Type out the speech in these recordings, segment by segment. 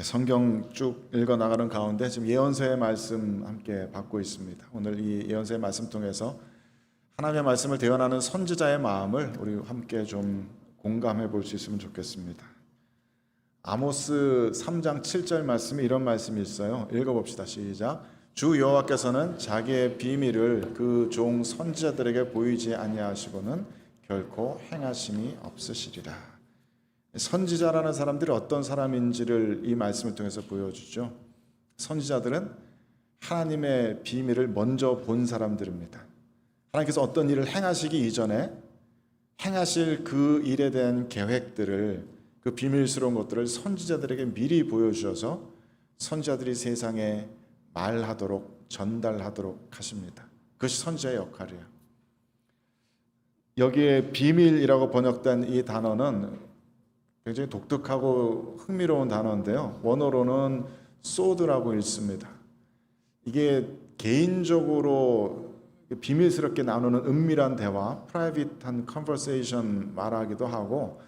성경 쭉 읽어 나가는 가운데 지금 예언서의 말씀 함께 받고 있습니다. 오늘 이 예언서의 말씀 통해서 하나님의 말씀을 대언하는 선지자의 마음을 우리 함께 좀 공감해 볼 수 있으면 좋겠습니다. 아모스 3장 7절 말씀에 이런 말씀이 있어요. 읽어봅시다. 시작. 주 여호와께서는 자기의 비밀을 그 종 선지자들에게 보이지 아니하시고는 결코 행하심이 없으시리라. 선지자라는 사람들이 어떤 사람인지를 이 말씀을 통해서 보여주죠. 선지자들은 하나님의 비밀을 먼저 본 사람들입니다. 하나님께서 어떤 일을 행하시기 이전에 행하실 그 일에 대한 계획들을, 그 비밀스러운 것들을 선지자들에게 미리 보여주셔서 선지자들이 세상에 말하도록, 전달하도록 하십니다. 그것이 선지자의 역할이에요. 여기에 비밀이라고 번역된 이 단어는 굉장히 독특하고 흥미로운 단어인데요. 원어로는 소드라고 읽습니다. 이게 개인적으로 비밀스럽게 나누는 은밀한 대화, 프라이빗한 컨버세이션 말하기도 하고,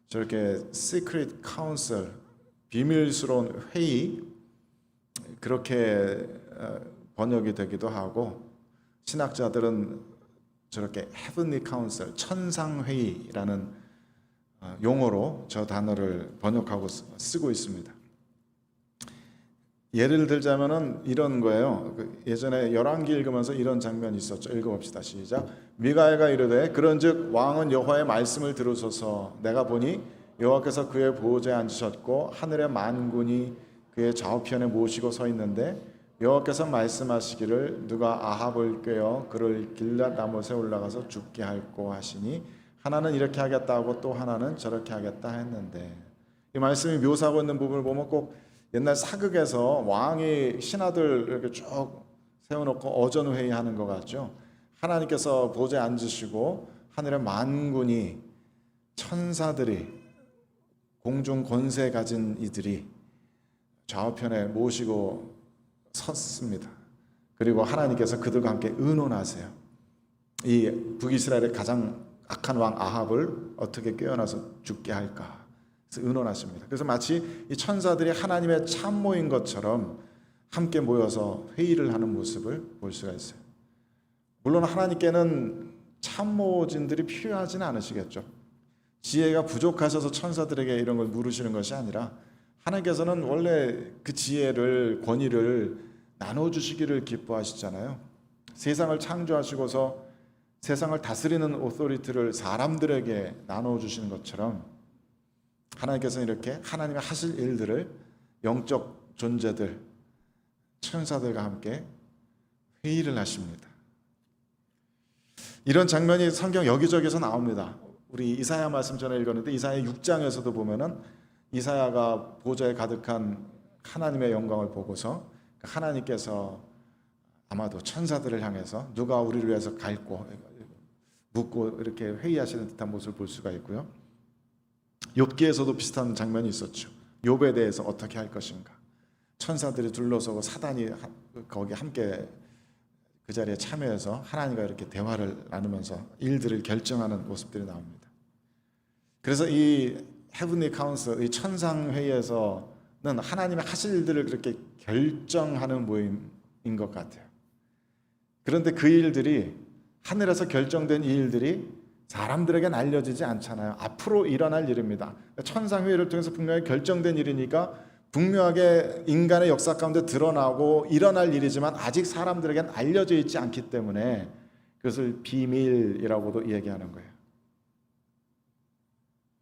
저렇게 시크릿 카운슬, 비밀스러운 회의, 그렇게 번역이 되기도 하고, 신학자들은 저렇게 헤븐리 카운슬, 천상회의라는 용어로 저 단어를 번역하고 쓰고 있습니다. 예를 들자면은 이런 거예요. 예전에 열왕기 읽으면서 이런 장면이 있었죠. 읽어봅시다. 시작. 미가야가 이르되 그런즉 왕은 여호와의 말씀을 들으소서. 내가 보니 여호와께서 그의 보좌에 앉으셨고 하늘의 만군이 그의 좌우편에 모시고 서 있는데 여호와께서 말씀하시기를 누가 아합을 꾀어 그를 길랏 라못에 올라가서 죽게 할꼬 하시니 하나는 이렇게 하겠다 하고 또 하나는 저렇게 하겠다 했는데, 이 말씀이 묘사하고 있는 부분을 보면 꼭 옛날 사극에서 왕이 신하들 이렇게 쭉 세워놓고 어전회의하는 것 같죠. 하나님께서 보좌에 앉으시고 하늘의 만군이, 천사들이, 공중 권세 가진 이들이 좌우편에 모시고 섰습니다. 그리고 하나님께서 그들과 함께 의논하세요. 이 북이스라엘의 가장 악한 왕 아합을 어떻게 꿰어놔서 죽게 할까? 그래서 의논하십니다. 그래서 마치 이 천사들이 하나님의 참모인 것처럼 함께 모여서 회의를 하는 모습을 볼 수가 있어요. 물론 하나님께는 참모진들이 필요하지는 않으시겠죠. 지혜가 부족하셔서 천사들에게 이런 걸 물으시는 것이 아니라 하나님께서는 원래 그 지혜를, 권위를 나눠주시기를 기뻐하시잖아요. 세상을 창조하시고서 세상을 다스리는 오토리티를 사람들에게 나눠주시는 것처럼 하나님께서는 이렇게 하나님의 하실 일들을 영적 존재들, 천사들과 함께 회의를 하십니다. 이런 장면이 성경 여기저기서 나옵니다. 우리 이사야 말씀 전에 읽었는데 이사야 6장에서도 보면은 이사야가 보좌에 가득한 하나님의 영광을 보고서 하나님께서 아마도 천사들을 향해서 누가 우리를 위해서 갈고 묻고 이렇게 회의하시는 듯한 모습을 볼 수가 있고요. 욥기에서도 비슷한 장면이 있었죠. 욥에 대해서 어떻게 할 것인가. 천사들이 둘러서고 사단이 거기 함께 그 자리에 참여해서 하나님과 이렇게 대화를 나누면서 일들을 결정하는 모습들이 나옵니다. 그래서 이 헤븐리 카운슬, 이 천상회의에서는 하나님의 하실 일들을 그렇게 결정하는 모임인 것 같아요. 그런데 그 일들이, 하늘에서 결정된 이 일들이 사람들에게는 알려지지 않잖아요. 앞으로 일어날 일입니다. 천상회의를 통해서 분명히 결정된 일이니까 분명하게 인간의 역사 가운데 드러나고 일어날 일이지만 아직 사람들에게는 알려져 있지 않기 때문에 그것을 비밀이라고도 이야기하는 거예요.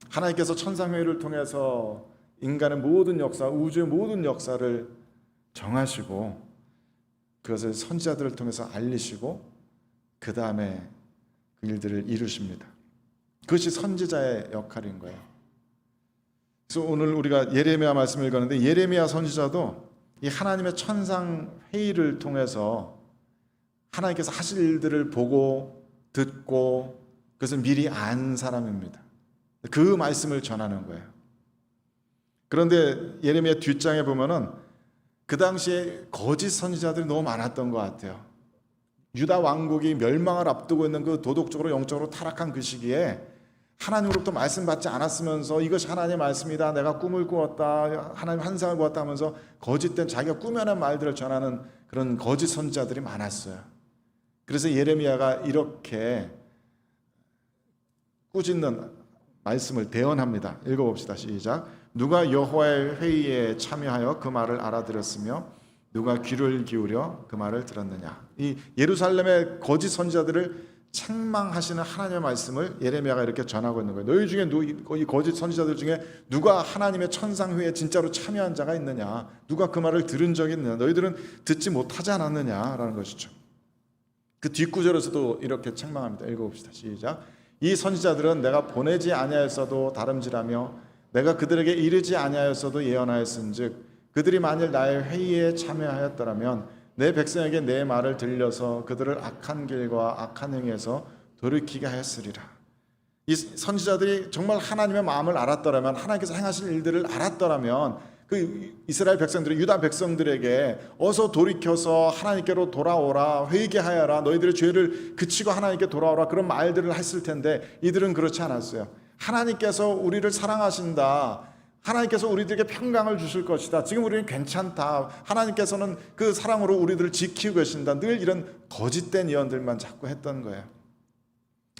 하나님께서 천상회의를 통해서 인간의 모든 역사, 우주의 모든 역사를 정하시고 그것을 선지자들을 통해서 알리시고 그 다음에 그 일들을 이루십니다. 그것이 선지자의 역할인 거예요. 그래서 오늘 우리가 예레미야 말씀을 읽었는데 예레미야 선지자도 이 하나님의 천상 회의를 통해서 하나님께서 하실 일들을 보고 듣고 그것을 미리 안 사람입니다. 그 말씀을 전하는 거예요. 그런데 예레미야 뒷장에 보면은 그 당시에 거짓 선지자들이 너무 많았던 것 같아요. 유다 왕국이 멸망을 앞두고 있는 그 도덕적으로 영적으로 타락한 그 시기에 하나님으로부터 말씀 받지 않았으면서 이것이 하나님의 말씀이다, 내가 꿈을 꾸었다, 하나님 환상을 보았다 하면서 거짓된 자기가 꾸며낸 말들을 전하는 그런 거짓 선지자들이 많았어요. 그래서 예레미야가 이렇게 꾸짖는 말씀을 대언합니다. 읽어봅시다. 시작. 누가 여호와의 회의에 참여하여 그 말을 알아들었으며 누가 귀를 기울여 그 말을 들었느냐. 이 예루살렘의 거짓 선지자들을 책망하시는 하나님의 말씀을 예레미야가 이렇게 전하고 있는 거예요. 너희 중에 이 거짓 선지자들 중에 누가 하나님의 천상회의에 진짜로 참여한 자가 있느냐, 누가 그 말을 들은 적이 있느냐, 너희들은 듣지 못하지 않았느냐라는 것이죠. 그 뒷구절에서도 이렇게 책망합니다. 읽어봅시다. 시작. 이 선지자들은 내가 보내지 아니하였어도 다름질하며 내가 그들에게 이르지 아니하였어도 예언하였은즉 그들이 만일 나의 회의에 참여하였더라면 내 백성에게 내 말을 들려서 그들을 악한 길과 악한 행위에서 돌이키게 하였으리라. 이 선지자들이 정말 하나님의 마음을 알았더라면, 하나님께서 행하실 일들을 알았더라면 그 이스라엘 백성들이 유다 백성들에게 어서 돌이켜서 하나님께로 돌아오라, 회개 하여라, 너희들의 죄를 그치고 하나님께 돌아오라, 그런 말들을 했을 텐데 이들은 그렇지 않았어요. 하나님께서 우리를 사랑하신다, 하나님께서 우리들에게 평강을 주실 것이다, 지금 우리는 괜찮다, 하나님께서는 그 사랑으로 우리들을 지키고 계신다, 늘 이런 거짓된 예언들만 자꾸 했던 거예요.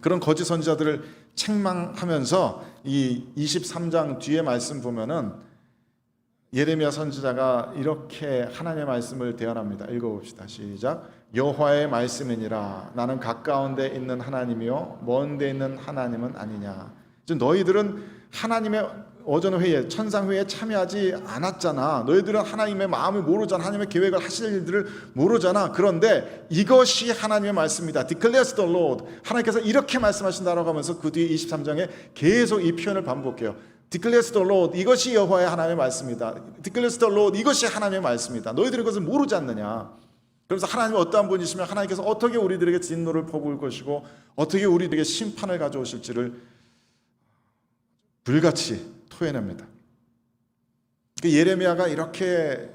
그런 거짓 선지자들을 책망하면서 이 23장 뒤에 말씀 보면은 예레미야 선지자가 이렇게 하나님의 말씀을 대언합니다. 읽어봅시다. 시작. 여호와의 말씀이니라. 나는 가까운 데 있는 하나님이요 먼 데 있는 하나님은 아니냐. 너희들은 하나님의 오전 회의에, 천상 회의에 참여하지 않았잖아. 너희들은 하나님의 마음을 모르잖아. 하나님의 계획을 하실 일들을 모르잖아. 그런데 이것이 하나님의 말씀이다. Declares the Lord. 하나님께서 이렇게 말씀하신다라고 하면서 그 뒤에 23장에 계속 이 표현을 반복해요. Declares the Lord. 이것이 여호와의 하나님의 말씀이다. Declares the Lord. 이것이 하나님의 말씀이다. 너희들은 그것을 모르지 않느냐. 그래서 하나님은 어떠한 분이시며 하나님께서 어떻게 우리들에게 진노를 퍼부을 것이고 어떻게 우리들에게 심판을 가져오실지를 불같이 토해냅니다. 예레미야가 이렇게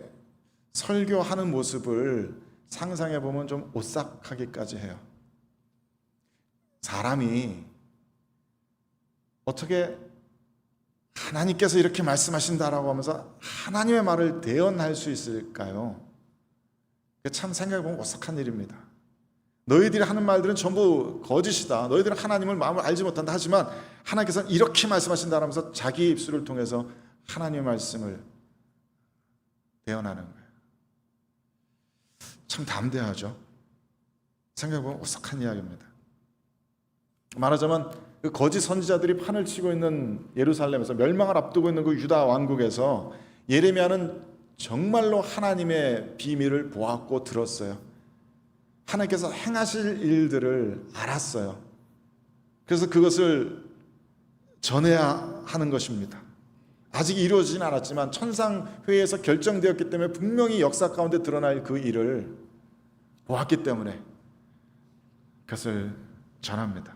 설교하는 모습을 상상해 보면 좀 오싹하기까지 해요. 사람이 어떻게 하나님께서 이렇게 말씀하신다라고 하면서 하나님의 말을 대언할 수 있을까요? 참 생각해 보면 오싹한 일입니다. 너희들이 하는 말들은 전부 거짓이다. 너희들은 하나님을 마음을 알지 못한다. 하지만 하나님께서는 이렇게 말씀하신다라면서 자기 입술을 통해서 하나님의 말씀을 대언하는 거예요. 참 담대하죠. 생각해보면 오싹한 이야기입니다. 말하자면 그 거짓 선지자들이 판을 치고 있는 예루살렘에서, 멸망을 앞두고 있는 그 유다 왕국에서 예레미야는 정말로 하나님의 비밀을 보았고 들었어요. 하나님께서 행하실 일들을 알았어요. 그래서 그것을 전해야 하는 것입니다. 아직 이루어지진 않았지만 천상회의에서 결정되었기 때문에 분명히 역사 가운데 드러날 그 일을 보았기 때문에 그것을 전합니다.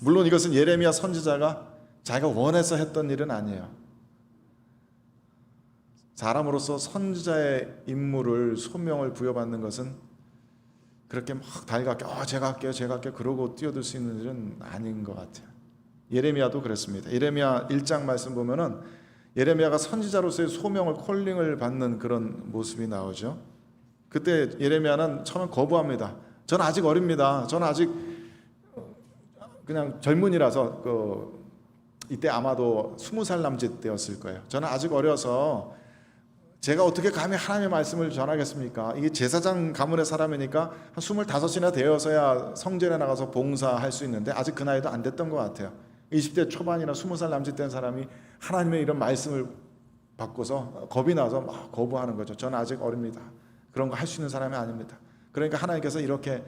물론 이것은 예레미야 선지자가 자기가 원해서 했던 일은 아니에요. 사람으로서 선지자의 임무를, 소명을 부여받는 것은 그렇게 막 달갑게 제가 할게요 그러고 뛰어들 수 있는 일은 아닌 것 같아요. 예레미야도 그랬습니다. 예레미야 1장 말씀 보면은 예레미야가 선지자로서의 소명을, 콜링을 받는 그런 모습이 나오죠. 그때 예레미야는 처음에 거부합니다. 저는 아직 어립니다. 저는 아직 그냥 젊은이라서 이때 아마도 20살 남짓 때였을 거예요. 저는 아직 어려서 제가 어떻게 감히 하나님의 말씀을 전하겠습니까? 이게 제사장 가문의 사람이니까 한 25이나 되어서야 성전에 나가서 봉사할 수 있는데 아직 그 나이도 안 됐던 것 같아요. 20대 초반이나 20살 남짓 된 사람이 하나님의 이런 말씀을 받고서 겁이 나서 막 거부하는 거죠. 저는 아직 어립니다. 그런 거 할 수 있는 사람이 아닙니다. 그러니까 하나님께서 이렇게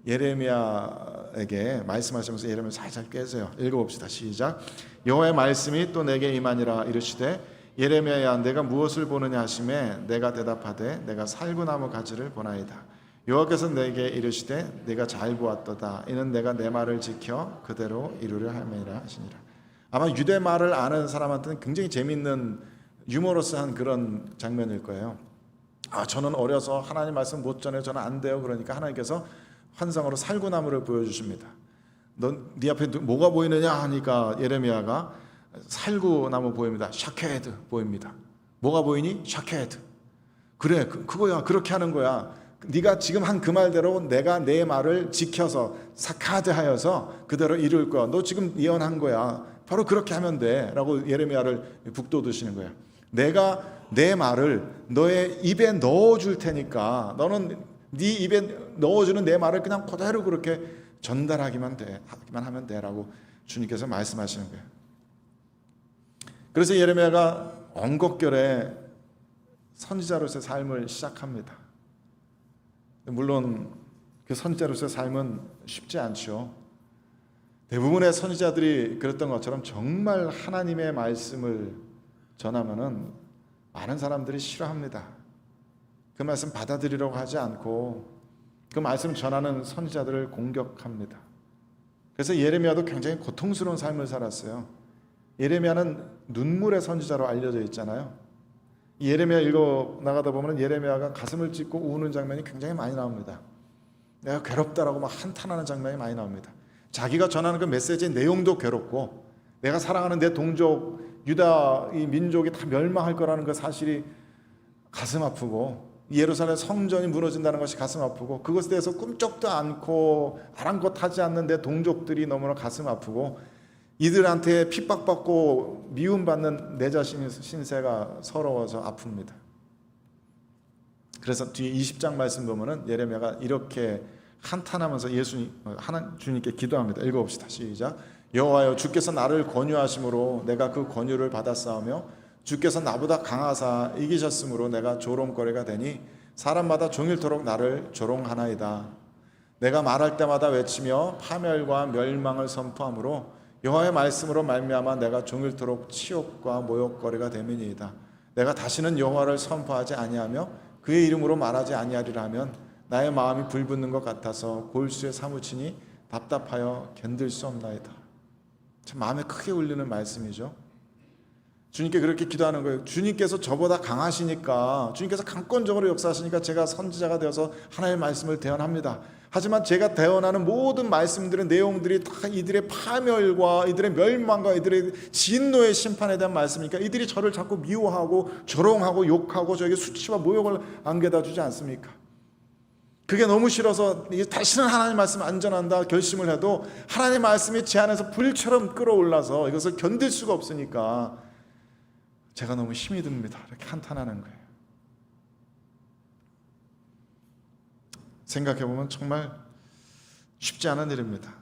예레미야에게 말씀하시면서 예레미야 살살 깨세요. 읽어봅시다. 시작. 여호와의 말씀이 또 내게 임하니라 이르시되 예레미야야 내가 무엇을 보느냐 하시매 내가 대답하되 내가 살구나무 가지를 보나이다. 여호와께서 내게 이르시되 내가 잘 보았도다. 이는 내가 내 말을 지켜 그대로 이루려 함이라 하시니라. 아마 유대 말을 아는 사람한테는 굉장히 재미있는 유머러스한 그런 장면일 거예요. 저는 어려서 하나님 말씀 못 전해요. 저는 안 돼요. 그러니까 하나님께서 환상으로 살구나무를 보여주십니다. 네 앞에 뭐가 보이느냐 하니까 예레미야가 살구나무 보입니다. 샤케드 보입니다. 뭐가 보이니? 샤케드. 그래, 그거야. 그렇게 하는 거야. 네가 지금 한 그 말대로 내가 내 말을 지켜서 사카드하여서 그대로 이룰 거야. 너 지금 예언한 거야. 바로 그렇게 하면 돼 라고 예레미야를 북돋우시는 거야. 내가 내 말을 너의 입에 넣어줄 테니까 너는 네 입에 넣어주는 내 말을 그냥 그대로 그렇게 전달하기만 하면 돼 라고 주님께서 말씀하시는 거예요. 그래서 예레미야가 엉겁결에 선지자로서의 삶을 시작합니다. 물론 그 선지자로서의 삶은 쉽지 않죠. 대부분의 선지자들이 그랬던 것처럼 정말 하나님의 말씀을 전하면은 많은 사람들이 싫어합니다. 그 말씀 받아들이려고 하지 않고 그 말씀 전하는 선지자들을 공격합니다. 그래서 예레미야도 굉장히 고통스러운 삶을 살았어요. 예레미야는 눈물의 선지자로 알려져 있잖아요. 예레미야 읽어 나가다 보면 예레미야가 가슴을 찢고 우는 장면이 굉장히 많이 나옵니다. 내가 괴롭다라고 막 한탄하는 장면이 많이 나옵니다. 자기가 전하는 그 메시지의 내용도 괴롭고 내가 사랑하는 내 동족 유다 이 민족이 다 멸망할 거라는 그 사실이 가슴 아프고 예루살렘 성전이 무너진다는 것이 가슴 아프고 그것에 대해서 꿈쩍도 않고 아랑곳하지 않는 내 동족들이 너무나 가슴 아프고 이들한테 핍박받고 미움받는 내 자신의 신세가 서러워서 아픕니다. 그래서 뒤에 20장 말씀 보면은 예레미야가 이렇게 한탄하면서 주님께 기도합니다. 읽어봅시다. 시작. 여호와여 주께서 나를 권유하심으로 내가 그 권유를 받았사오며 주께서 나보다 강하사 이기셨으므로 내가 조롱거리가 되니 사람마다 종일토록 나를 조롱하나이다. 내가 말할 때마다 외치며 파멸과 멸망을 선포하므로 여호와의 말씀으로 말미암아 내가 종일토록 치욕과 모욕거리가 됨이니이다. 내가 다시는 여호와를 선포하지 아니하며 그의 이름으로 말하지 아니하리라 하면 나의 마음이 불붙는 것 같아서 골수에 사무치니 답답하여 견딜 수 없나이다. 참 마음에 크게 울리는 말씀이죠. 주님께 그렇게 기도하는 거예요. 주님께서 저보다 강하시니까, 주님께서 강권적으로 역사하시니까 제가 선지자가 되어서 하나님의 말씀을 대언합니다. 하지만 제가 대언하는 모든 말씀들의 내용들이 다 이들의 파멸과 이들의 멸망과 이들의 진노의 심판에 대한 말씀이니까 이들이 저를 자꾸 미워하고 조롱하고 욕하고 저에게 수치와 모욕을 안겨다 주지 않습니까? 그게 너무 싫어서 다시는 하나님 말씀 안 전한다 결심을 해도 하나님 말씀이 제 안에서 불처럼 끌어올라서 이것을 견딜 수가 없으니까 제가 너무 힘이 듭니다. 이렇게 한탄하는 거예요. 생각해보면 정말 쉽지 않은 일입니다.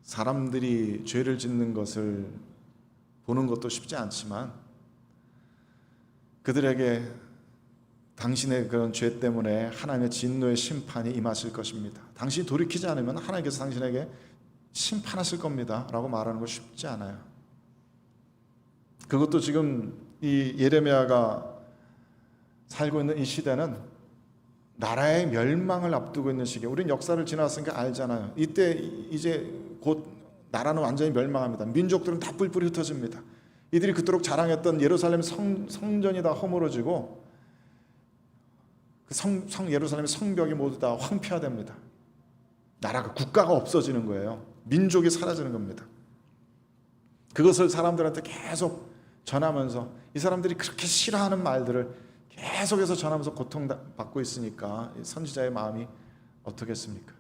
사람들이 죄를 짓는 것을 보는 것도 쉽지 않지만 그들에게 당신의 그런 죄 때문에 하나님의 진노의 심판이 임하실 것입니다. 당신이 돌이키지 않으면 하나님께서 당신에게 심판하실 겁니다 라고 말하는 거 쉽지 않아요. 그것도 지금 이 예레미야가 살고 있는 이 시대는 나라의 멸망을 앞두고 있는 시기에 우리는 역사를 지나왔으니까 알잖아요. 이때 이제 곧 나라는 완전히 멸망합니다. 민족들은 다 뿔뿔이 흩어집니다. 이들이 그토록 자랑했던 예루살렘 성전이 다 허물어지고 그 예루살렘의 성벽이 모두 다 황폐화됩니다. 나라가 국가가 없어지는 거예요. 민족이 사라지는 겁니다. 그것을 사람들한테 계속 전하면서 이 사람들이 그렇게 싫어하는 말들을 계속해서 전하면서 고통받고 있으니까 선지자의 마음이 어떻겠습니까?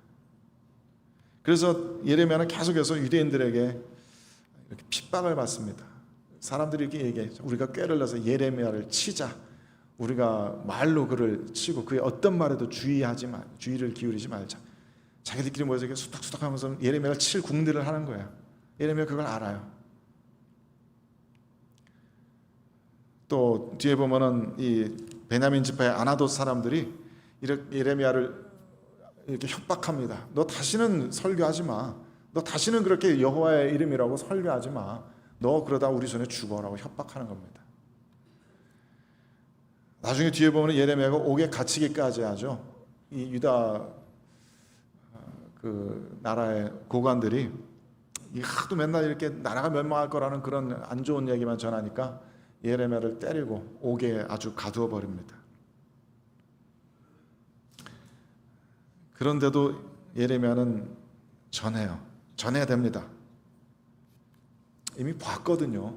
그래서 예레미야는 계속해서 유대인들에게 이렇게 핍박을 받습니다. 사람들이 이렇게 얘기해요. 우리가 꾀를 내서 예레미야를 치자. 우리가 말로 그를 치고 그의 어떤 말에도 주의를 기울이지 말자. 자기들끼리 모여서 이렇게 수탁수탁하면서 예레미야를 칠 궁리를 하는 거예요. 예레미야 그걸 알아요. 또 뒤에 보면은 이 베냐민 지파의 아나돗 사람들이 이렇게 예레미야를 이렇게 협박합니다. 너 다시는 설교하지 마. 너 다시는 그렇게 여호와의 이름이라고 설교하지 마. 너 그러다 우리 손에 죽어라고 협박하는 겁니다. 나중에 뒤에 보면 예레미야가 옥에 갇히기까지 하죠. 이 유다 그 나라의 고관들이 하도 맨날 이렇게 나라가 멸망할 거라는 그런 안 좋은 얘기만 전하니까 예레미야를 때리고 옥에 아주 가두어 버립니다. 그런데도 예레미야는 전해야 됩니다. 이미 봤거든요.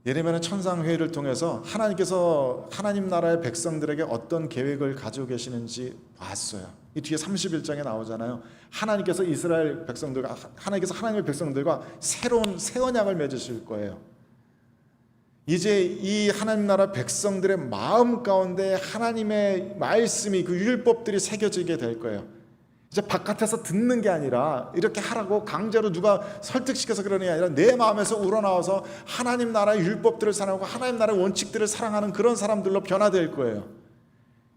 예레미야는 천상회의를 통해서 하나님께서 하나님 나라의 백성들에게 어떤 계획을 가지고 계시는지 봤어요. 이 뒤에 31장에 나오잖아요. 하나님께서 하나님의 백성들과 새로운 새 언약을 맺으실 거예요. 이제 이 하나님 나라 백성들의 마음 가운데 하나님의 말씀이, 그 율법들이 새겨지게 될 거예요. 이제 바깥에서 듣는 게 아니라 이렇게 하라고 강제로 누가 설득시켜서 그러는 게 아니라 내 마음에서 우러나와서 하나님 나라의 율법들을 사랑하고 하나님 나라의 원칙들을 사랑하는 그런 사람들로 변화될 거예요.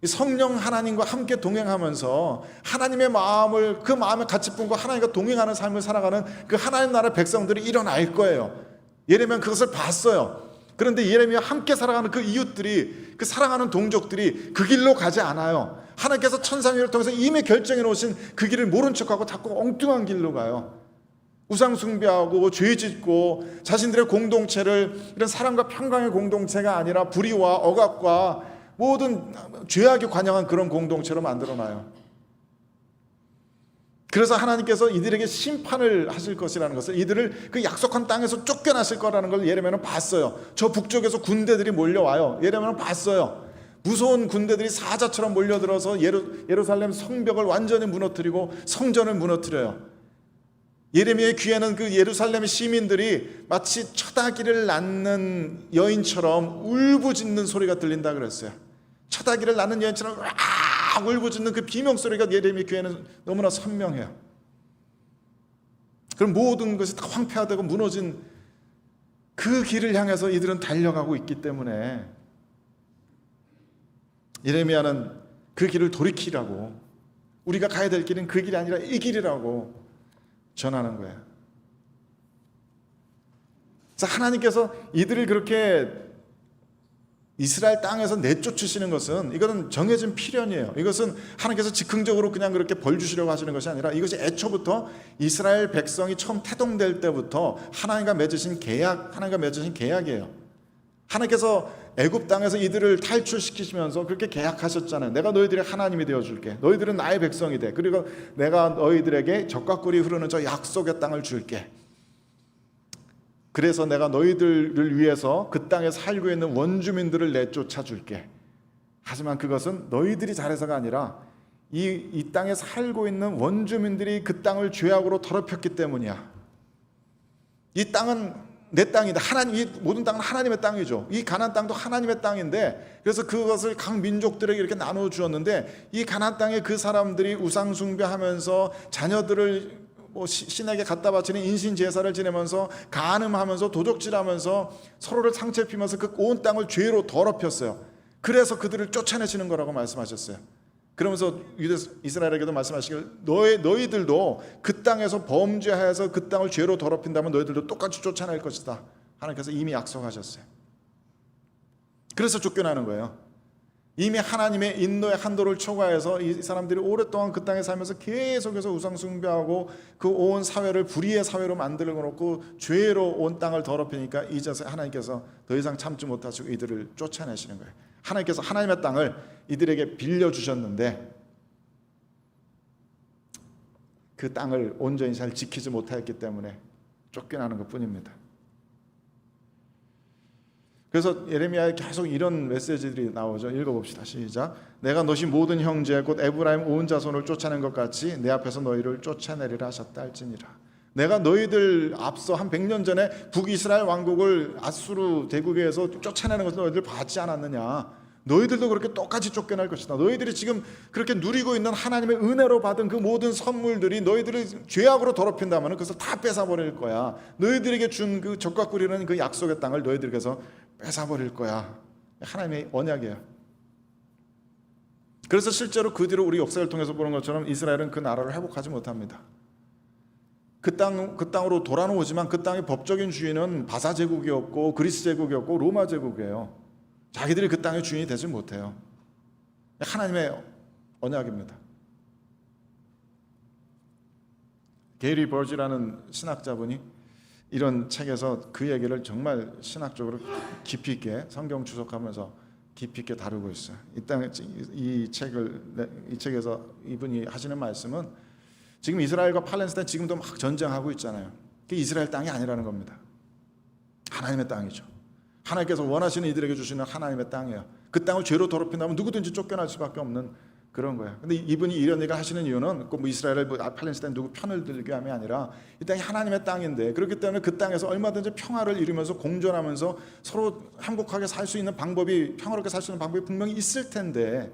성령 하나님과 함께 동행하면서 하나님의 마음을, 그 마음에 같이 품고 하나님과 동행하는 삶을 살아가는 그 하나님 나라의 백성들이 일어날 거예요. 예레미야는 그것을 봤어요. 그런데 예레미야와 함께 살아가는 그 이웃들이, 그 사랑하는 동족들이 그 길로 가지 않아요. 하나님께서 천상회의를 통해서 이미 결정해 놓으신 그 길을 모른 척하고 자꾸 엉뚱한 길로 가요. 우상 숭배하고 죄 짓고 자신들의 공동체를 이런 사랑과 평강의 공동체가 아니라 불의와 억압과 모든 죄악에 관영한 그런 공동체로 만들어놔요. 그래서 하나님께서 이들에게 심판을 하실 것이라는 것을, 이들을 그 약속한 땅에서 쫓겨나실 거라는 걸 예레미야는 봤어요. 저 북쪽에서 군대들이 몰려와요. 예레미야는 봤어요. 무서운 군대들이 사자처럼 몰려들어서 예루살렘 성벽을 완전히 무너뜨리고 성전을 무너뜨려요. 예레미야의 귀에는 그 예루살렘 시민들이 마치 처다기를 낳는 여인처럼 울부짖는 소리가 들린다 그랬어요. 처다기를 낳는 여인처럼 울부짖는 그 비명소리가 예레미야 귀에는 너무나 선명해요. 그럼 모든 것이 다 황폐화되고 무너진 그 길을 향해서 이들은 달려가고 있기 때문에 예레미야는 그 길을 돌이키라고, 우리가 가야 될 길은 그 길이 아니라 이 길이라고 전하는 거예요. 그래서 하나님께서 이들을 그렇게 이스라엘 땅에서 내쫓으시는 것은, 이것은 정해진 필연이에요. 이것은 하나님께서 즉흥적으로 그냥 그렇게 벌 주시려고 하시는 것이 아니라 이것이 애초부터 이스라엘 백성이 처음 태동될 때부터 하나님과 맺으신 계약이에요. 하나님께서 애굽 땅에서 이들을 탈출시키시면서 그렇게 계약하셨잖아요. 내가 너희들의 하나님이 되어줄게. 너희들은 나의 백성이 돼. 그리고 내가 너희들에게 젖과 꿀이 흐르는 저 약속의 땅을 줄게. 그래서 내가 너희들을 위해서 그 땅에 살고 있는 원주민들을 내쫓아 줄게. 하지만 그것은 너희들이 잘해서가 아니라 이 땅에 살고 있는 원주민들이 그 땅을 죄악으로 더럽혔기 때문이야. 이 땅은 내 땅이다. 이 모든 땅은 하나님의 땅이죠. 이 가나안 땅도 하나님의 땅인데, 그래서 그것을 각 민족들에게 이렇게 나누어 주었는데, 이 가나안 땅에 그 사람들이 우상 숭배하면서 자녀들을 신에게 갖다 바치는 인신 제사를 지내면서 간음하면서 도적질하면서 서로를 상처 입히면서 그 온 땅을 죄로 더럽혔어요. 그래서 그들을 쫓아내시는 거라고 말씀하셨어요. 그러면서 이스라엘에게도 말씀하시길, 너희들도 그 땅에서 범죄하여서 그 땅을 죄로 더럽힌다면 너희들도 똑같이 쫓아낼 것이다. 하나님께서 이미 약속하셨어요. 그래서 쫓겨나는 거예요. 이미 하나님의 인도의 한도를 초과해서 이 사람들이 오랫동안 그 땅에 살면서 계속해서 우상 숭배하고 그 온 사회를 불의의 사회로 만들어 놓고 죄로 온 땅을 더럽히니까 이제 하나님께서 더 이상 참지 못하시고 이들을 쫓아내시는 거예요. 하나님께서 하나님의 땅을 이들에게 빌려주셨는데 그 땅을 온전히 잘 지키지 못했기 때문에 쫓겨나는 것뿐입니다. 그래서 예레미야에 계속 이런 메시지들이 나오죠. 읽어봅시다. 시작. 내가 너희 모든 형제 곧 에브라임 온 자손을 쫓아낸 것 같이 내 앞에서 너희를 쫓아내리라 하셨다 할지니라. 내가 너희들 앞서 한 100년 전에 북이스라엘 왕국을 아수르 대국에서 쫓아내는 것을 너희들 봤지 않았느냐. 너희들도 그렇게 똑같이 쫓겨날 것이다. 너희들이 지금 그렇게 누리고 있는 하나님의 은혜로 받은 그 모든 선물들이 너희들을 죄악으로 더럽힌다면 그것을 다 뺏어버릴 거야. 너희들에게 준 그 젖과 꿀이라는 그 약속의 땅을 너희들에게서 뺏어버릴 거야. 하나님의 언약이에요. 그래서 실제로 그 뒤로 우리 역사를 통해서 보는 것처럼 이스라엘은 그 나라를 회복하지 못합니다. 그 땅으로 돌아오지만 그 땅의 법적인 주인은 바사 제국이었고 그리스 제국이었고 로마 제국이에요. 자기들이 그 땅의 주인이 되지 못해요. 하나님의 언약입니다. 게리 버지라는 신학자분이 이런 책에서 그 얘기를 정말 신학적으로 깊이 있게 성경 추적하면서 깊이 있게 다루고 있어요. 이 책에서 이분이 하시는 말씀은 지금 이스라엘과 팔레스타인 지금도 막 전쟁하고 있잖아요. 그게 이스라엘 땅이 아니라는 겁니다. 하나님의 땅이죠. 하나님께서 원하시는 이들에게 주시는 하나님의 땅이에요. 그 땅을 죄로 더럽힌다면 누구든지 쫓겨날 수밖에 없는 그런 거예요. 근데 이분이 이런 얘기를 하시는 이유는 꼭 뭐 이스라엘, 팔레스타인 누구 편을 들게 함이 아니라 이 땅이 하나님의 땅인데, 그렇기 때문에 그 땅에서 얼마든지 평화를 이루면서 공존하면서 서로 행복하게 살 수 있는 방법이, 평화롭게 살 수 있는 방법이 분명히 있을 텐데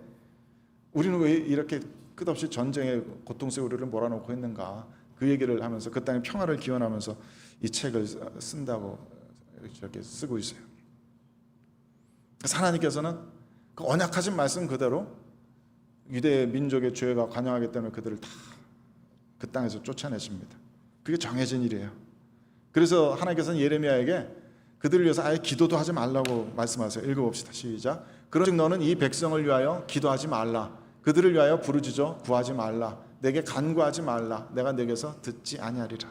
우리는 왜 이렇게 끝없이 전쟁의 고통 속에 우리를 몰아넣고 있는가, 그 얘기를 하면서 그 땅의 평화를 기원하면서 이 책을 쓴다고 이렇게 쓰고 있어요. 그래서 하나님께서는 그 언약하신 말씀 그대로 유대 민족의 죄가 관영하기 때문에 그들을 다 그 땅에서 쫓아내십니다. 그게 정해진 일이에요. 그래서 하나님께서는 예레미야에게 그들을 위해서 아예 기도도 하지 말라고 말씀하세요. 읽어봅시다. 시작. 그런즉 너는 이 백성을 위하여 기도하지 말라. 그들을 위하여 부르짖어 구하지 말라. 내게 간구하지 말라. 내가 내게서 듣지 아니하리라.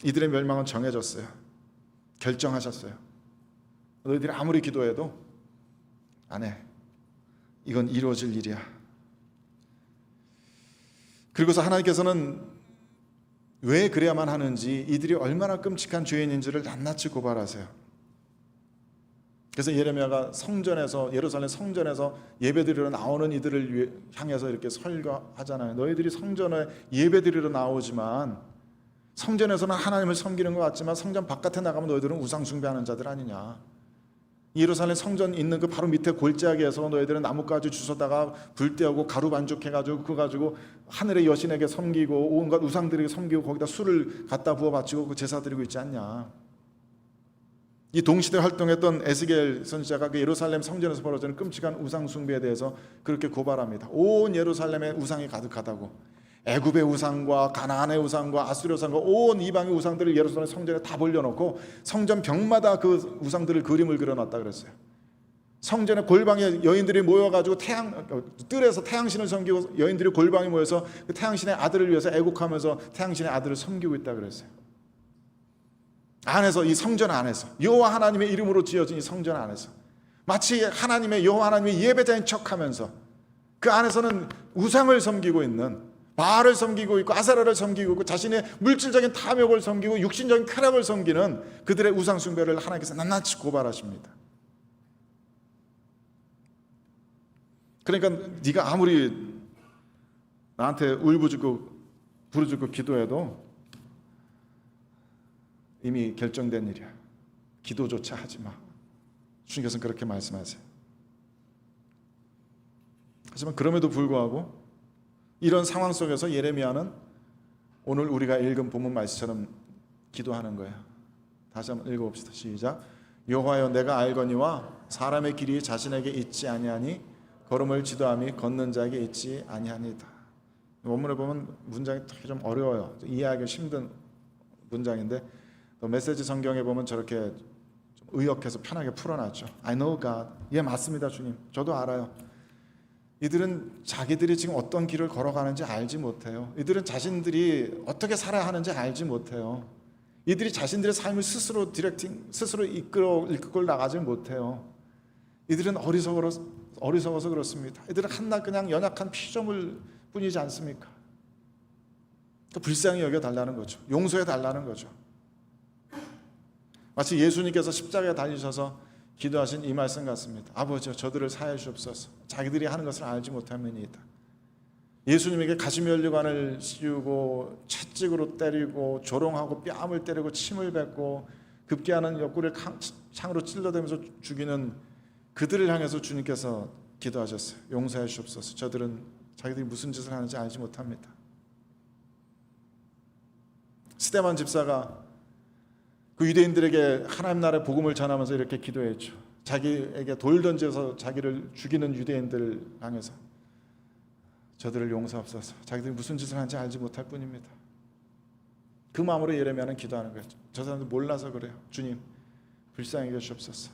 이들의 멸망은 정해졌어요. 결정하셨어요. 너희들이 아무리 기도해도 안 해. 이건 이루어질 일이야. 그리고서 하나님께서는 왜 그래야만 하는지, 이들이 얼마나 끔찍한 죄인인지를 낱낱이 고발하세요. 그래서 예레미야가 예루살렘 성전에서 예배드리러 나오는 이들을 향해서 이렇게 설교하잖아요. 너희들이 성전에 예배드리러 나오지만 성전에서는 하나님을 섬기는 것 같지만 성전 바깥에 나가면 너희들은 우상 숭배하는 자들 아니냐. 예루살렘 성전 있는 그 바로 밑에 골짜기에서 너희들은 나뭇가지 주워다가 불 떼우고 가루 반죽해가지고 그거 가지고 하늘의 여신에게 섬기고 온갖 우상들에게 섬기고 거기다 술을 갖다 부어 바치고 그 제사 드리고 있지 않냐. 이 동시대 활동했던 에스겔 선지자가 그 예루살렘 성전에서 벌어지는 끔찍한 우상 숭배에 대해서 그렇게 고발합니다. 온 예루살렘에 우상이 가득하다고. 애굽의 우상과 가나안의 우상과 아수르 우상과 온 이방의 우상들을 예루살렘 성전에 다 벌려놓고 성전 벽마다 그 우상들을 그림을 그려놨다 그랬어요. 성전에 골방에 여인들이 모여가지고 뜰에서 태양신을 섬기고 여인들이 골방에 모여서 그 태양신의 아들을 위해서 애국하면서 태양신의 아들을 섬기고 있다 그랬어요. 안에서, 이 성전 안에서, 여호와 하나님의 이름으로 지어진 이 성전 안에서 마치 하나님의, 여호와 하나님의 예배자인 척하면서 그 안에서는 우상을 섬기고 있는, 바알을 섬기고 있고 아세라를 섬기고 있고 자신의 물질적인 탐욕을 섬기고 육신적인 쾌락을 섬기는 그들의 우상 숭배를 하나님께서 낱낱이 고발하십니다. 그러니까 네가 아무리 나한테 울부짖고 부르짖고 기도해도 이미 결정된 일이야. 기도조차 하지 마. 주님께서는 그렇게 말씀하세요. 하지만 그럼에도 불구하고 이런 상황 속에서 예레미야는 오늘 우리가 읽은 본문 말씀처럼 기도하는 거예요. 다시 한번 읽어봅시다. 시작. 여호와여, 내가 알거니와 사람의 길이 자신에게 있지 아니하니 걸음을 지도함이 걷는 자에게 있지 아니하니다. 원문을 보면 문장이 좀 어려워요. 이해하기 힘든 문장인데 또 메시지 성경에 보면 저렇게 좀 의역해서 편하게 풀어놨죠. I know God. 예, 맞습니다, 주님. 저도 알아요. 이들은 자기들이 지금 어떤 길을 걸어가는지 알지 못해요. 이들은 자신들이 어떻게 살아야 하는지 알지 못해요. 이들이 자신들의 삶을 스스로 스스로 이끌어 나가지 못해요. 이들은 어리석어서 그렇습니다. 이들은 한낱 그냥 연약한 피조물 뿐이지 않습니까? 불쌍히 여겨달라는 거죠. 용서해달라는 거죠. 마치 예수님께서 십자가에 달리셔서 기도하신 이 말씀 같습니다. 아버지여, 저들을 사하여 주옵소서. 자기들이 하는 것을 알지 못함이니이다. 예수님에게 가시면류관을 씌우고 채찍으로 때리고 조롱하고 뺨을 때리고 침을 뱉고 급기야는 옆구리를 창으로 찔러대면서 죽이는 그들을 향해서 주님께서 기도하셨어요. 용서해 주옵소서. 저들은 자기들이 무슨 짓을 하는지 알지 못합니다. 스데반 집사가 그 유대인들에게 하나님 나라의 복음을 전하면서 이렇게 기도했죠. 자기에게 돌 던져서 자기를 죽이는 유대인들을 향해서 저들을 용서하옵소서. 자기들이 무슨 짓을 하는지 알지 못할 뿐입니다. 그 마음으로 예레미야는 기도하는 거예요. 저 사람들 몰라서 그래요. 주님, 불쌍히 여기시옵소서.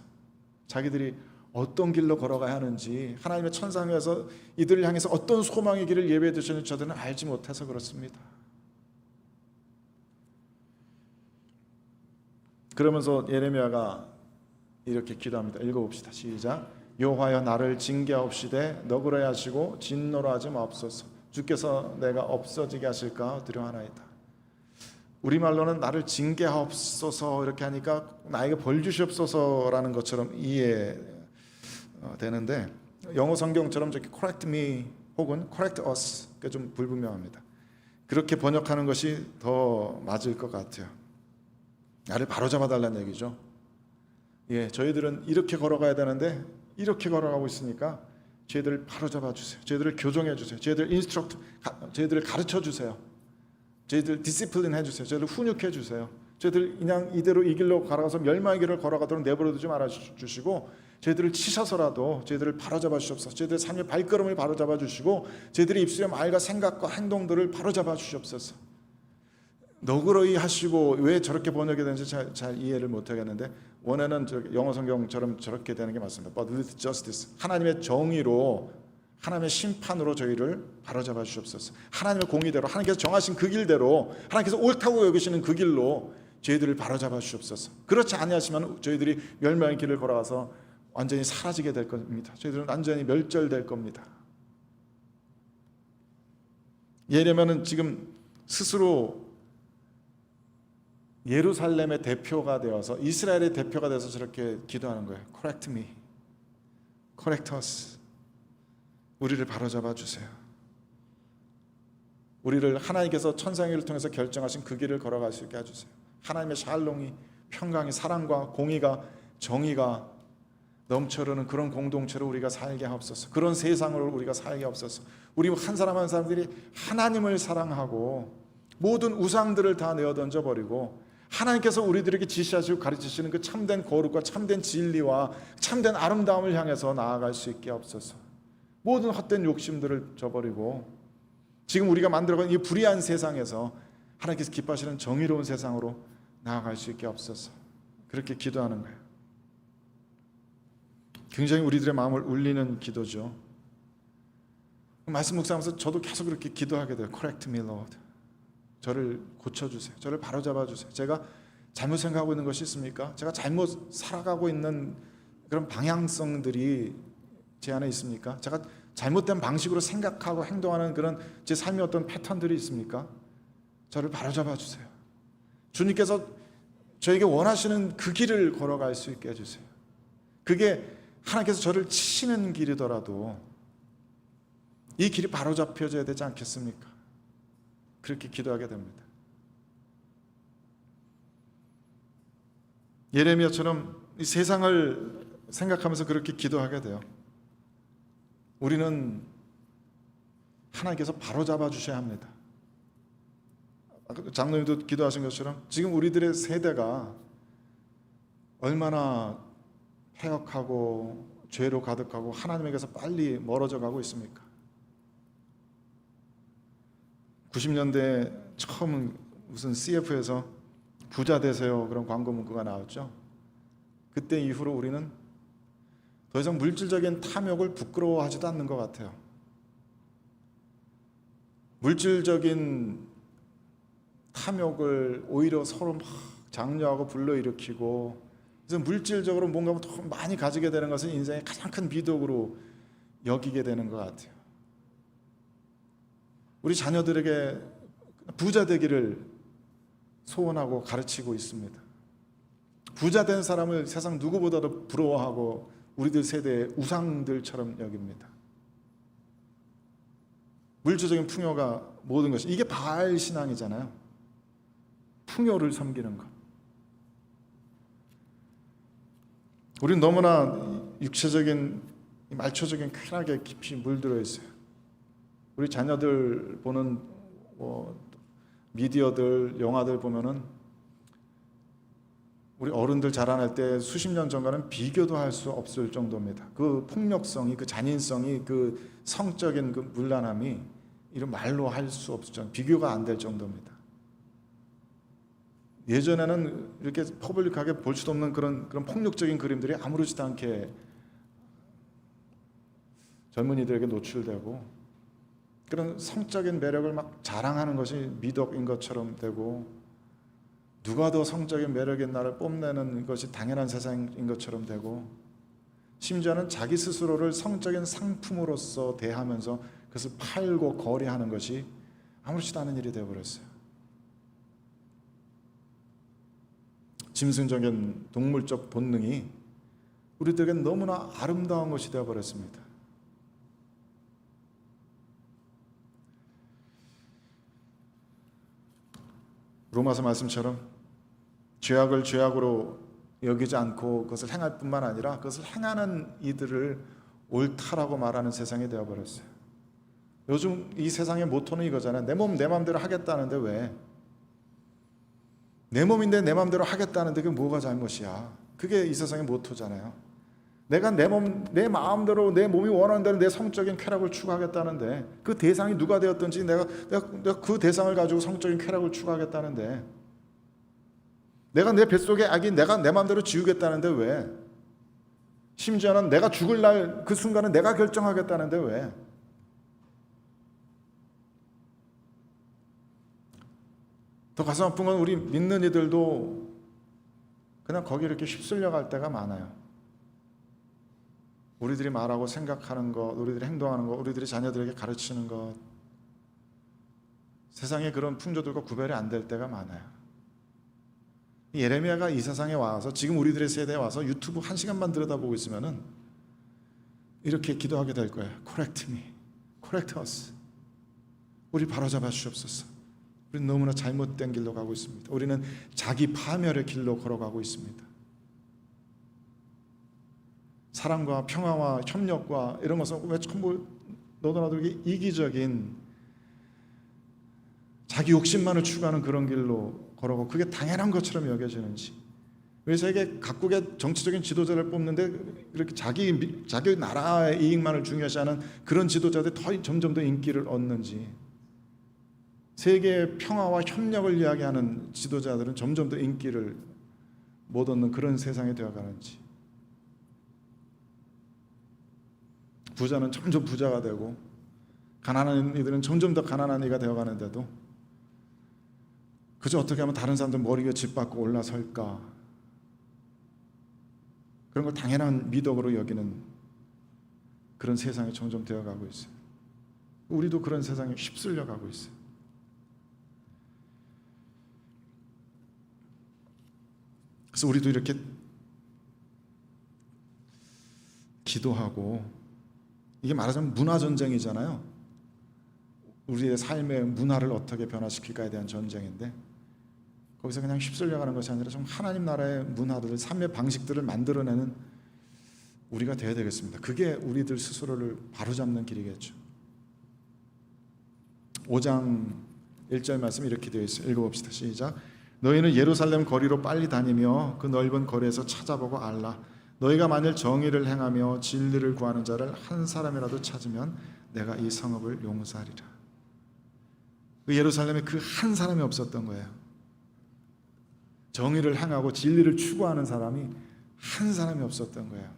자기들이 어떤 길로 걸어가야 하는지, 하나님의 천상에서 이들을 향해서 어떤 소망의 길을 예배해 두셨는지 저들은 알지 못해서 그렇습니다. 그러면서 예레미야가 이렇게 기도합니다. 읽어봅시다. 시작. 여호와여 나를 징계하옵시되 너그러이 하시고 진노로 하지 마옵소서. 주께서 내가 없어지게 하실까 두려워하나이다. 우리말로는 나를 징계하옵소서 이렇게 하니까 나에게 벌 주시옵소서라는 것처럼 이해되는데 영어 성경처럼 저렇게 correct me 혹은 correct us 좀 불분명합니다. 그렇게 번역하는 것이 더 맞을 것 같아요. 나를 바로잡아 달라는 얘기죠. 저희들은 이렇게 걸어가야 되는데 이렇게 걸어가고 있으니까 저희들을 바로잡아 주세요. 저희들을 교정해 주세요. 저희들을 가르쳐 주세요. 저희들 디시플린 해주세요. 저희들 훈육해 주세요. 저희들 그냥 이대로 이 길로 걸어가서 멸망의 길을 걸어가도록 내버려두지 말아 주시고 저희들을 치셔서라도 저희들을 바로잡아 주시옵소서. 저희들의 삶의 발걸음을 바로잡아 주시고 저희들의 입술의 말과 생각과 행동들을 바로잡아 주시옵소서. 너그러이 하시고 왜 저렇게 번역이 되는지 잘 이해를 못하겠는데 원어는 영어 성경처럼 저렇게 되는 게 맞습니다. But with justice, 하나님의 정의로 하나님의 심판으로 저희를 바로잡아 주시옵소서. 하나님의 공의대로 하나님께서 정하신 그 길대로 하나님께서 옳다고 여기시는 그 길로 저희들을 바로잡아 주시옵소서. 그렇지 아니하시면 저희들이 멸망의 길을 걸어가서 완전히 사라지게 될 겁니다. 저희들은 완전히 멸절될 겁니다. 예레미야는 지금 스스로 예루살렘의 대표가 되어서 이스라엘의 대표가 되어서 저렇게 기도하는 거예요. Correct me, correct us. 우리를 바로잡아 주세요. 우리를 하나님께서 천상의를 통해서 결정하신 그 길을 걸어갈 수 있게 해주세요. 하나님의 샬롬이, 평강이, 사랑과 공의가, 정의가 넘쳐흐르는 그런 공동체로 우리가 살게 하옵소서. 그런 세상으로 우리가 살게 하옵소서. 우리 한 사람 한 사람들이 하나님을 사랑하고 모든 우상들을 다 내어던져 버리고 하나님께서 우리들에게 지시하시고 가르치시는 그 참된 거룩과 참된 진리와 참된 아름다움을 향해서 나아갈 수 있게 하옵소서. 모든 헛된 욕심들을 저버리고 지금 우리가 만들어간 이 불의한 세상에서 하나님께서 기뻐하시는 정의로운 세상으로 나아갈 수 있게 하옵소서. 그렇게 기도하는 거예요. 굉장히 우리들의 마음을 울리는 기도죠. 말씀 묵상하면서 저도 계속 그렇게 기도하게 돼요. Correct me, Lord. 저를 고쳐주세요. 저를 바로잡아 주세요. 제가 잘못 생각하고 있는 것이 있습니까? 제가 잘못 살아가고 있는 그런 방향성들이 제 안에 있습니까? 제가 잘못된 방식으로 생각하고 행동하는 그런 제 삶의 어떤 패턴들이 있습니까? 저를 바로잡아 주세요. 주님께서 저에게 원하시는 그 길을 걸어갈 수 있게 해주세요. 그게 하나님께서 저를 치시는 길이더라도 이 길이 바로잡혀져야 되지 않겠습니까? 그렇게 기도하게 됩니다. 예레미야처럼 이 세상을 생각하면서 그렇게 기도하게 돼요. 우리는 하나님께서 바로잡아 주셔야 합니다. 장로님도 기도하신 것처럼 지금 우리들의 세대가 얼마나 폐역하고 죄로 가득하고 하나님에게서 빨리 멀어져 가고 있습니까? 90년대 처음 무슨 CF에서 부자 되세요 그런 광고 문구가 나왔죠. 그때 이후로 우리는 더 이상 물질적인 탐욕을 부끄러워하지도 않는 것 같아요. 물질적인 탐욕을 오히려 서로 막 장려하고 불러일으키고 그래서 물질적으로 뭔가 더 많이 가지게 되는 것은 인생의 가장 큰 미덕으로 여기게 되는 것 같아요. 우리 자녀들에게 부자 되기를 소원하고 가르치고 있습니다. 부자 된 사람을 세상 누구보다도 부러워하고 우리들 세대의 우상들처럼 여깁니다. 물질적인 풍요가 모든 것이 이게 바알 신앙이잖아요. 풍요를 섬기는 것. 우리는 너무나 육체적인 말초적인 쾌락에 깊이 물들어 있어요. 우리 자녀들 보는 미디어들, 영화들 보면은 우리 어른들 자라날 때 수십 년 전과는 비교도 할 수 없을 정도입니다. 그 폭력성이, 그 잔인성이, 그 성적인 그 문란함이 이런 말로 할 수 없죠. 비교가 안 될 정도입니다. 예전에는 이렇게 퍼블릭하게 볼 수도 없는 그런 폭력적인 그림들이 아무렇지도 않게 젊은이들에게 노출되고 그런 성적인 매력을 막 자랑하는 것이 미덕인 것처럼 되고 누가 더 성적인 매력인 나를 뽐내는 것이 당연한 세상인 것처럼 되고 심지어는 자기 스스로를 성적인 상품으로서 대하면서 그것을 팔고 거래하는 것이 아무렇지도 않은 일이 되어버렸어요. 짐승적인 동물적 본능이 우리들에겐 너무나 아름다운 것이 되어버렸습니다. 로마서 말씀처럼 죄악을 죄악으로 여기지 않고 그것을 행할 뿐만 아니라 그것을 행하는 이들을 옳다라고 말하는 세상이 되어버렸어요. 요즘 이 세상의 모토는 이거잖아요. 내 몸 내 맘대로 하겠다는데 왜? 내 몸인데 내 맘대로 하겠다는데 그게 뭐가 잘못이야? 그게 이 세상의 모토잖아요. 내가 내 마음대로 내 몸이 원하는 대로 내 성적인 쾌락을 추구하겠다는데 그 대상이 누가 되었든지 내가 그 대상을 가지고 성적인 쾌락을 추구하겠다는데 내가 내 뱃속의 악이 내가 내 마음대로 지우겠다는데 왜? 심지어는 내가 죽을 날 그 순간은 내가 결정하겠다는데 왜? 더 가슴 아픈 건 우리 믿는 이들도 그냥 거기 이렇게 휩쓸려 갈 때가 많아요. 우리들이 말하고 생각하는 것, 우리들이 행동하는 것, 우리들이 자녀들에게 가르치는 것, 세상의 그런 풍조들과 구별이 안 될 때가 많아요. 예레미야가 이 세상에 와서 지금 우리들의 세대에 와서 유튜브 1시간만 들여다보고 있으면은 이렇게 기도하게 될 거예요. Correct me, correct us. 우리 바로잡아 주옵소서. 우리는 너무나 잘못된 길로 가고 있습니다. 우리는 자기 파멸의 길로 걸어가고 있습니다. 사랑과 평화와 협력과 이런 것은 왜 전부 너도 나도 이기적인 자기 욕심만을 추구하는 그런 길로 걸어가고 그게 당연한 것처럼 여겨지는지, 왜 세계 각국의 정치적인 지도자를 뽑는데 이렇게 자기 나라의 이익만을 중요시하는 그런 지도자들이 점점 더 인기를 얻는지, 세계의 평화와 협력을 이야기하는 지도자들은 점점 더 인기를 못 얻는 그런 세상이 되어가는지, 부자는 점점 부자가 되고 가난한 이들은 점점 더 가난한 이가 되어가는데도 그저 어떻게 하면 다른 사람들 머리 위에 짓밟고 올라설까, 그런 걸 당연한 미덕으로 여기는 그런 세상이 점점 되어가고 있어요. 우리도 그런 세상에 휩쓸려 가고 있어요. 그래서 우리도 이렇게 기도하고, 이게 말하자면 문화전쟁이잖아요. 우리의 삶의 문화를 어떻게 변화시킬까에 대한 전쟁인데, 거기서 그냥 휩쓸려가는 것이 아니라 좀 하나님 나라의 문화들을, 삶의 방식들을 만들어내는 우리가 되어야 되겠습니다. 그게 우리들 스스로를 바로잡는 길이겠죠. 5장 1절 말씀 이렇게 되어 있어요. 읽어봅시다. 시작. 너희는 예루살렘 거리로 빨리 다니며 그 넓은 거리에서 찾아보고 알라. 너희가 만일 정의를 행하며 진리를 구하는 자를 한 사람이라도 찾으면 내가 이 성읍을 용서하리라. 그 예루살렘에 그 한 사람이 없었던 거예요. 정의를 행하고 진리를 추구하는 사람이 한 사람이 없었던 거예요.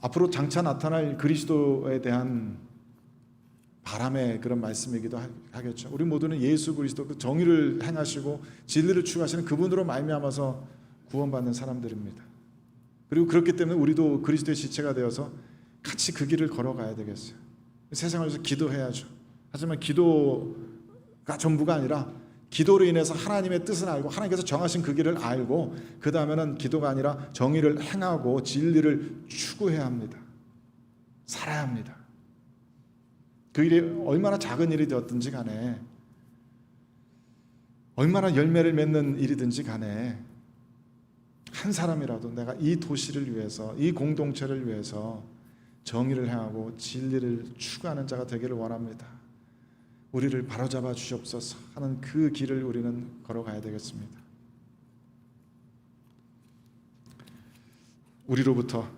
앞으로 장차 나타날 그리스도에 대한 바람의 그런 말씀이기도 하겠죠. 우리 모두는 예수 그리스도 그 정의를 행하시고 진리를 추구하시는 그분으로 말미암아서 구원받는 사람들입니다. 그리고 그렇기 때문에 우리도 그리스도의 지체가 되어서 같이 그 길을 걸어가야 되겠어요. 세상을 위해서 기도해야죠. 하지만 기도가 전부가 아니라 기도로 인해서 하나님의 뜻을 알고 하나님께서 정하신 그 길을 알고 그 다음에는 기도가 아니라 정의를 행하고 진리를 추구해야 합니다. 살아야 합니다. 그 일이 얼마나 작은 일이 되었든지 간에, 얼마나 열매를 맺는 일이든지 간에 한 사람이라도 내가 이 도시를 위해서, 이 공동체를 위해서 정의를 행하고 진리를 추구하는 자가 되기를 원합니다. 우리를 바로잡아 주시옵소서 하는 그 길을 우리는 걸어가야 되겠습니다. 우리로부터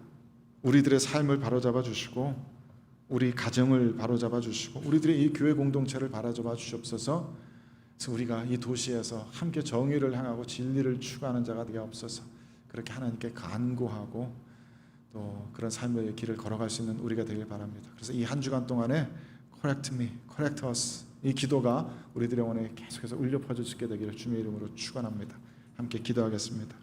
우리들의 삶을 바로잡아 주시고 우리 가정을 바로잡아 주시고 우리들의 이 교회 공동체를 바로잡아 주시옵소서. 그래서 우리가 이 도시에서 함께 정의를 행하고 진리를 추구하는 자가 되게 없어서 그렇게 하나님께 간구하고 또 그런 삶의 길을 걸어갈 수 있는 우리가 되길 바랍니다. 그래서 이 한 주간 동안에 Correct me, correct us, 이 기도가 우리들의 영혼에 계속해서 울려 퍼질 수 있게 되기를 주님의 이름으로 축원합니다. 함께 기도하겠습니다.